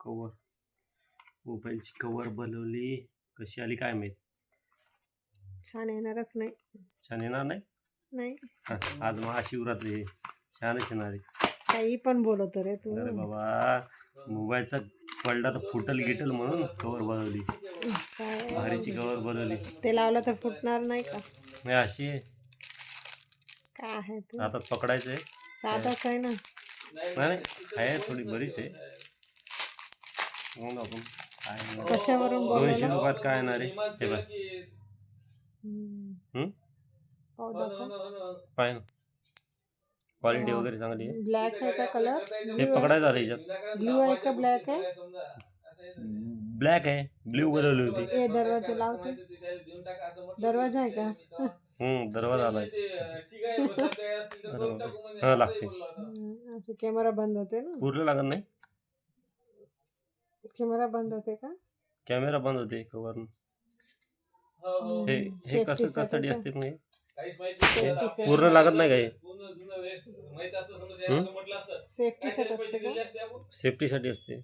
Cover, मोबाईलची cover बनवली. कशी आली काय माहित. छान येणारच नाही. छान येणार नाही. नाही आज महाशिवरात्री आहे. छानच येणार आहे. काही पण बोलतो रे तू. अरे बाबा, मोबाईलचा पडला तर फुटल गिटल म्हणून कवर बनवली. काय भारीची कवर बनवली. ते लावलं तर फुटणार नाही का? नाही अशी आहे. काय आहे तू? आता पकडायचं आहे. साधाच आहे ना. नाही आहे, थोडी बरीच आहे. मग आपण काय कशावरून 200 रुपयात काय येणार आहे हे बघ. पाहू दाखव. पाय ना, क्वालिटी वगैरे चांगली आहे. ब्लॅक आहे का कलर? हे पकडायचं आलं याच्यात. ब्ल्यू आहे का ब्लॅक आहे? ब्लॅक आहे. ब्ल्यू बनवली होती. हे दरवाजा लावते. दरवाजा आहे का? दरवाजा आलाय. हा लागते. कॅमेरा बंद होते ना. पूर्ण लागत नाही. कॅमेरा बंद होते का? कॅमेरा बंद होते कवर. हे कसं कशासाठी असते मग? पूर्ण लागत नाही का हे? सेफ्टीसाठी असते का? सेफ्टीसाठी असते.